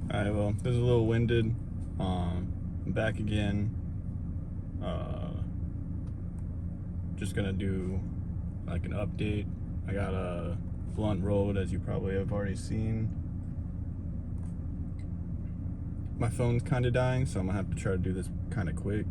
Alright, well, this is a little winded. I'm back again. Just gonna do like an update. I got a blunt rolled, as you probably have already seen. My phone's kind of dying, so I'm gonna have to try to do this kind of quick.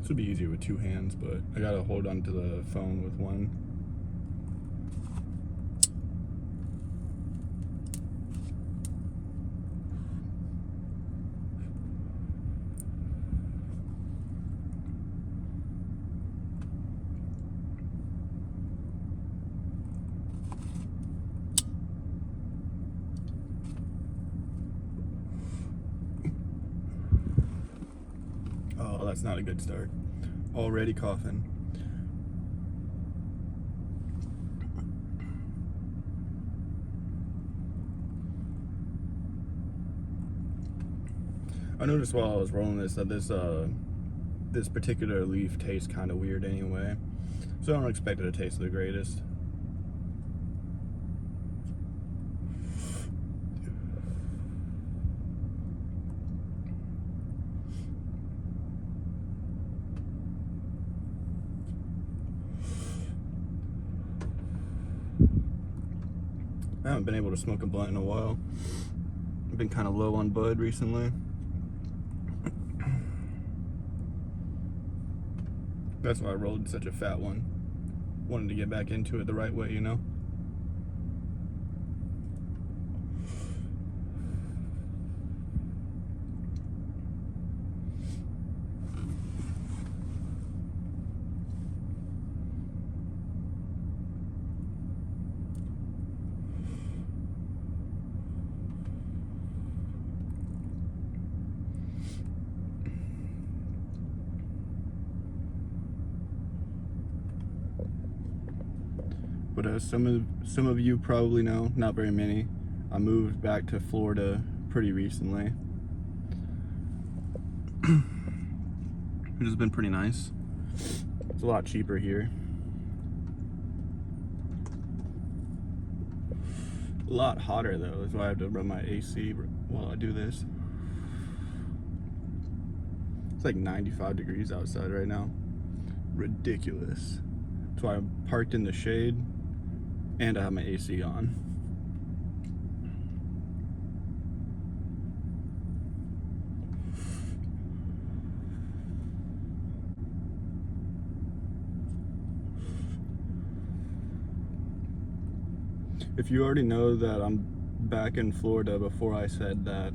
This would be easier with two hands, but I gotta hold onto the phone with one. Oh, that's not a good start. Already coughing. I noticed while I was rolling this that this particular leaf tastes kind of weird anyway, so I don't expect it to taste the greatest. I haven't been able to smoke a blunt in a while. I've been kind of low on bud recently. That's why I rolled such a fat one. Wanted to get back into it the right way, you know? But as some of you probably know, not very many, I moved back to Florida pretty recently. It has been pretty nice. It's a lot cheaper here. A lot hotter though, that's why I have to run my AC while I do this. It's like 95 degrees outside right now. Ridiculous. That's why I'm parked in the shade and I have my AC on. If you already know that I'm back in Florida before I said that,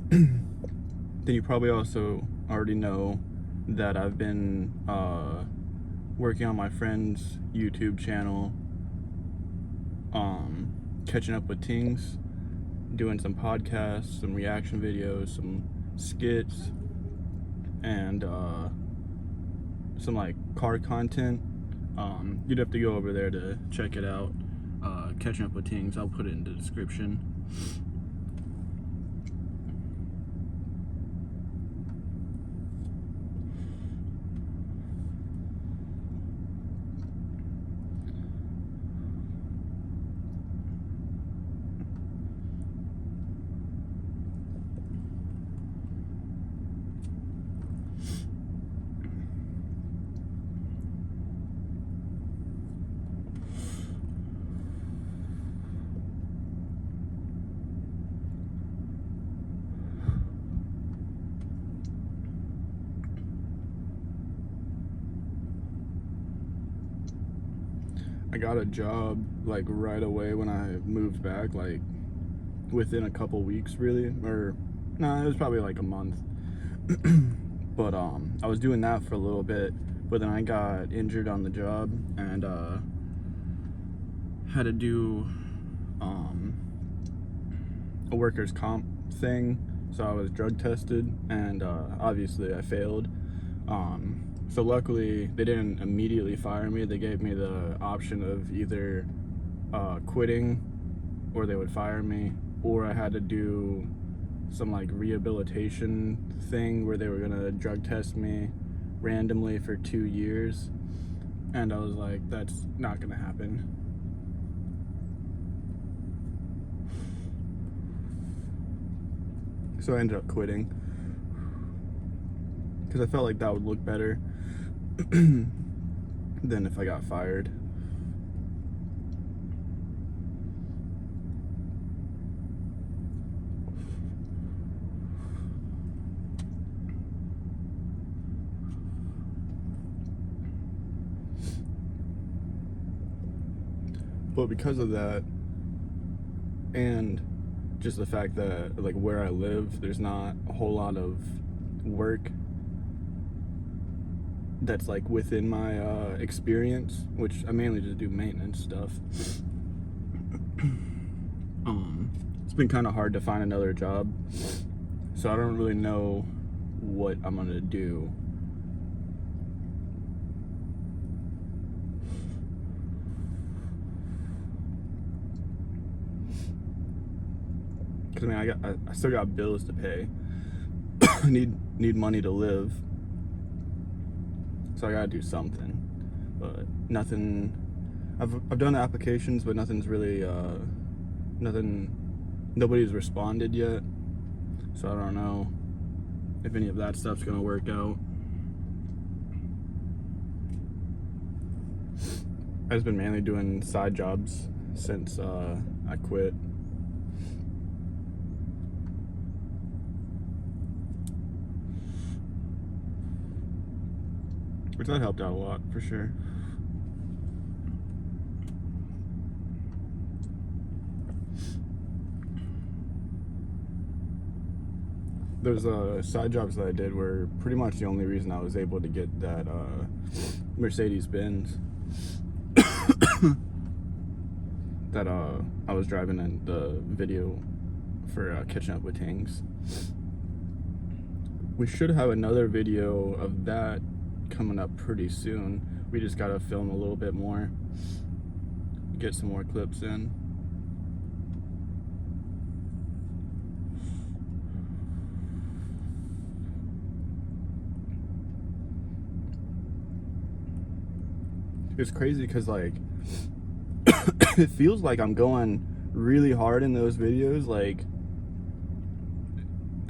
then you probably also already know that I've been working on my friend's YouTube channel, catching up with things doing some podcasts, some reaction videos, some skits, and some like car content. You'd have to go over there to check it out. Catching Up with Tings, I'll put it in the description. I got a job like right away when I moved back, like within a couple weeks, really, or no, it was probably like a month. But I was doing that for a little bit, but then I got injured on the job and had to do a workers' comp thing. So I was drug tested, and obviously I failed. So luckily they didn't immediately fire me. They gave me the option of either quitting, or they would fire me, or I had to do some like rehabilitation thing where they were gonna drug test me randomly for 2 years. And I was like, that's not gonna happen. So I ended up quitting because I felt like that would look better than if I got fired. But because of that, and just the fact that like where I live, there's not a whole lot of work that's like within my experience, which I mainly just do maintenance stuff. It's been kind of hard to find another job, so I don't really know what I'm gonna do. Cause I mean, I still got bills to pay. I need money to live, so I gotta do something. But nothing. I've done applications, but nothing's really nobody's responded yet. So I don't know if any of that stuff's gonna work out. I've just been mainly doing side jobs since I quit. Which that helped out a lot, for sure. Those side jobs that I did were pretty much the only reason I was able to get that Mercedes-Benz that I was driving in the video for Catching Up with Tings. We should have another video of that coming up pretty soon. We just gotta film a little bit more, get some more clips in. It's crazy because like it feels like I'm going really hard in those videos. Like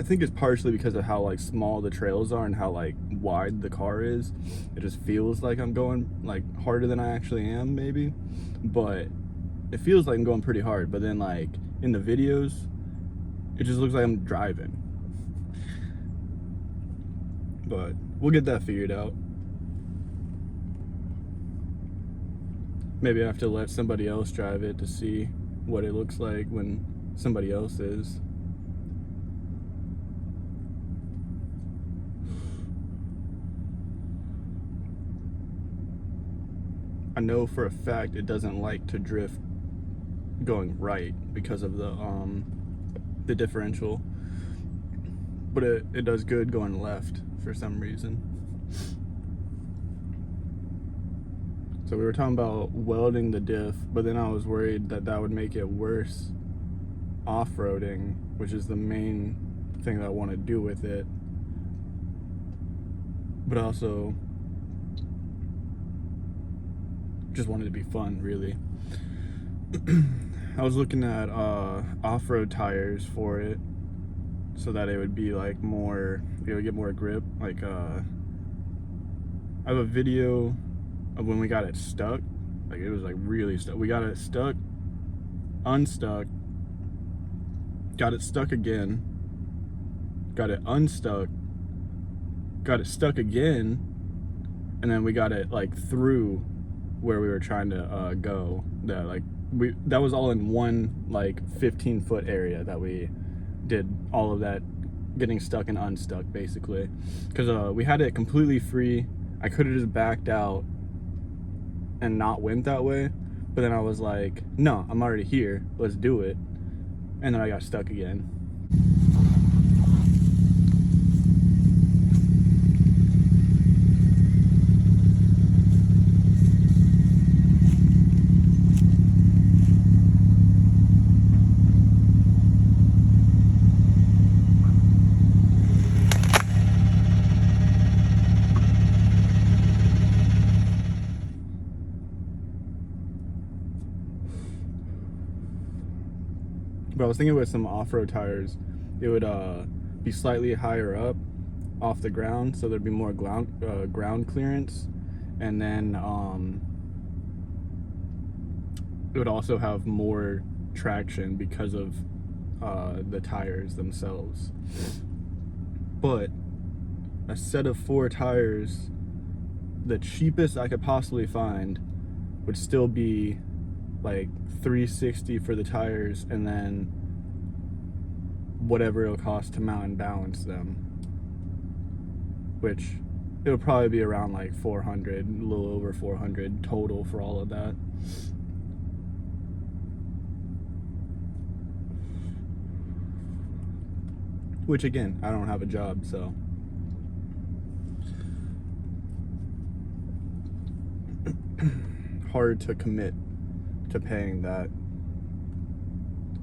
I think it's partially because of how like small the trails are and how like wide the car is. It just feels like I'm going like harder than I actually am, maybe. But it feels like I'm going pretty hard. But then like in the videos, it just looks like I'm driving. But we'll get that figured out. Maybe I have to let somebody else drive it to see what it looks like when somebody else is. I know for a fact it doesn't like to drift going right because of the the differential, but it does good going left for some reason. So we were talking about welding the diff, but then I was worried that that would make it worse off-roading, which is the main thing that I want to do with it. But also just wanted to be fun, really. I was looking at off-road tires for it, so that it would be like more, it would get more grip. Like I have a video of when we got it stuck. Like it was like really stuck. We got it stuck, unstuck, got it stuck again, got it unstuck, got it stuck again, and then we got it like through where we were trying to go. That was all in one like 15-foot area that we did all of that getting stuck and unstuck, basically, because we had it completely free. I could have just backed out and not went that way, but then I was like, no, I'm already here, let's do it. And then I got stuck again. But I was thinking with some off-road tires, it would be slightly higher up off the ground, so there'd be more ground clearance, and then it would also have more traction because of the tires themselves. But a set of 4 tires, the cheapest I could possibly find, would still be like $360 for the tires, and then whatever it'll cost to mount and balance them, which it'll probably be around like 400, a little over 400 total for all of that. Which again, I don't have a job, so hard to commit to paying that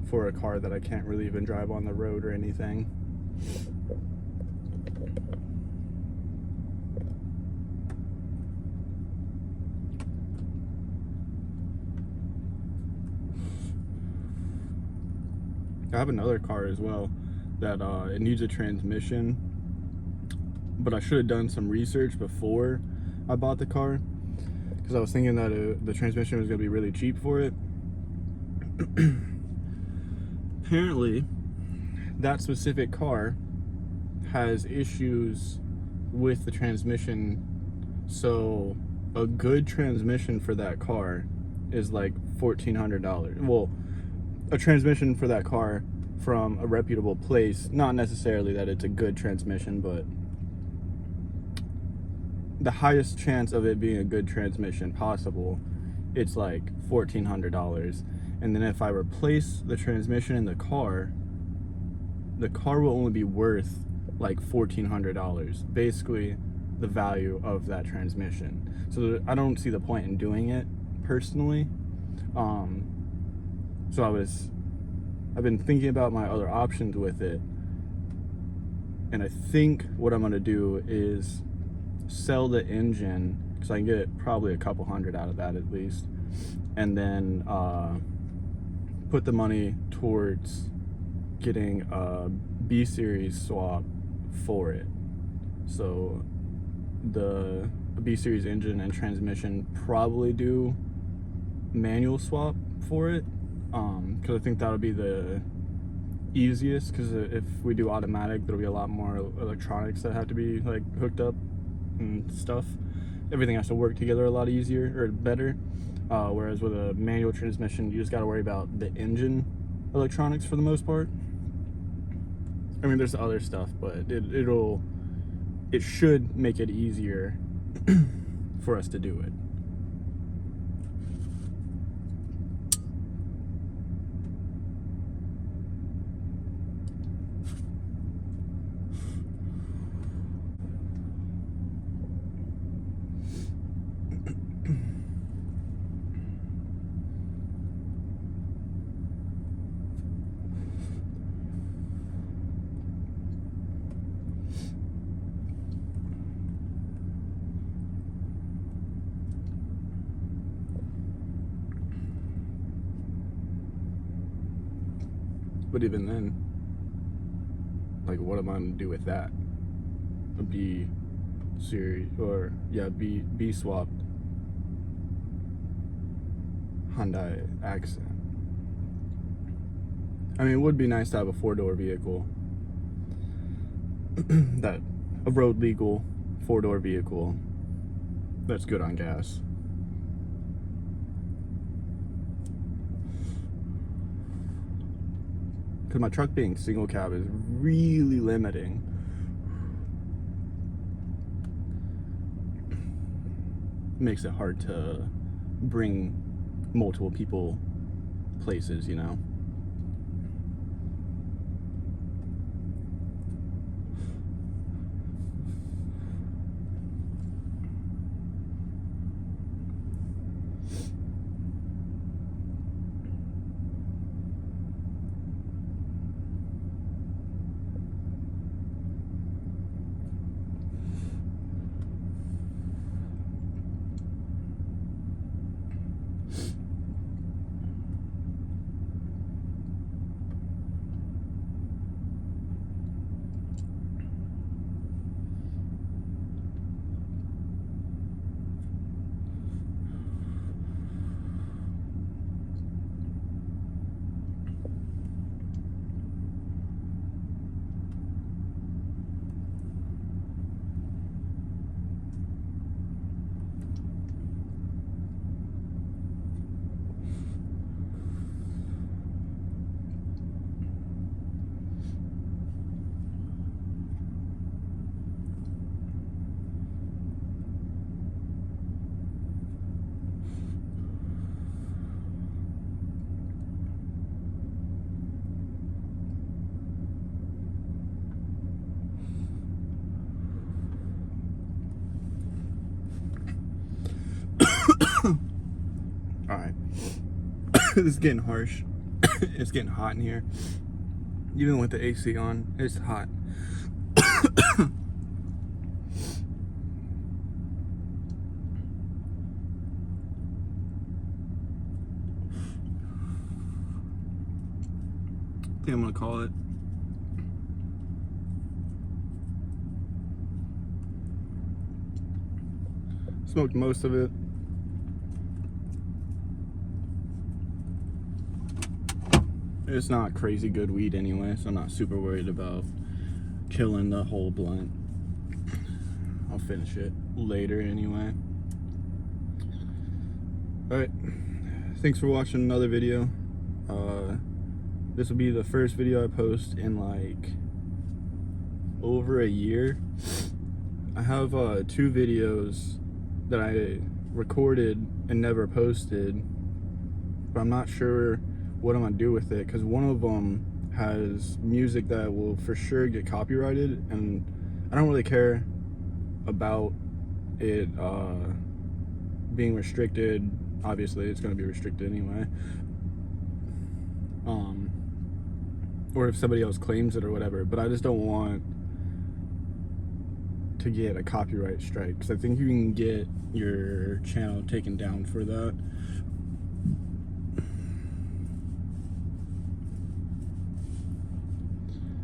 for a car that I can't really even drive on the road or anything. I have another car as well that it needs a transmission, but I should have done some research before I bought the car, because I was thinking that the transmission was going to be really cheap for it. Apparently, that specific car has issues with the transmission, so a good transmission for that car is like $1,400. Well, a transmission for that car from a reputable place, not necessarily that it's a good transmission, but the highest chance of it being a good transmission possible, it's like $1,400. And then if I replace the transmission in the car will only be worth like $1,400, basically the value of that transmission. So I don't see the point in doing it personally. So I've been thinking about my other options with it, and I think what I'm gonna do is sell the engine, because I can get probably a couple hundred out of that at least, and then put the money towards getting a B-Series swap for it. So the B-Series engine and transmission probably do manual swap for it, because I think that'll be the easiest, because if we do automatic, there'll be a lot more electronics that have to be like hooked up and stuff. Everything has to work together a lot easier or better, whereas with a manual transmission, you just got to worry about the engine electronics for the most part. I mean, there's other stuff, but it should make it easier for us to do it. But even then, like, what am I gonna do with that? A B series, or yeah, B swapped Hyundai Accent. I mean, it would be nice to have a 4-door vehicle. That a road legal 4-door vehicle that's good on gas. Because my truck being single cab is really limiting. Makes it hard to bring multiple people places, you know. Alright. This is getting harsh. It's getting hot in here. Even with the AC on, it's hot. I think I'm gonna call it. Smoked most of it. It's not crazy good weed anyway, so I'm not super worried about killing the whole blunt. I'll finish it later anyway. Alright, thanks for watching another video. This will be the first video I post in like over a year. I have 2 videos that I recorded and never posted, but I'm not sure what I'm gonna do with it, because one of them has music that will for sure get copyrighted, and I don't really care about it being restricted. Obviously it's going to be restricted anyway, or if somebody else claims it or whatever, but I just don't want to get a copyright strike, because I think you can get your channel taken down for that.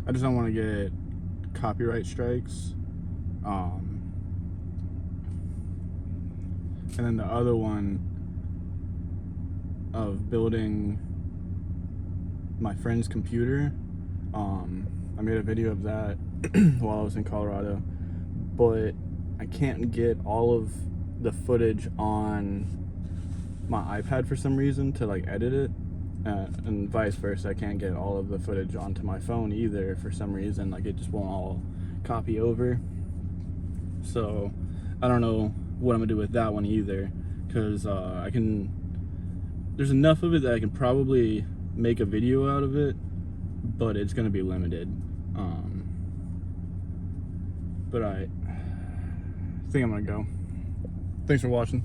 I just don't want to get copyright strikes. And then the other one of building my friend's computer, I made a video of that while I was in Colorado, but I can't get all of the footage on my iPad for some reason to like edit it. And vice versa, I can't get all of the footage onto my phone either for some reason. Like, it just won't all copy over. So I don't know what I'm gonna do with that one either, because there's enough of it that I can probably make a video out of it, but it's gonna be limited. But I think I'm gonna go. Thanks for watching.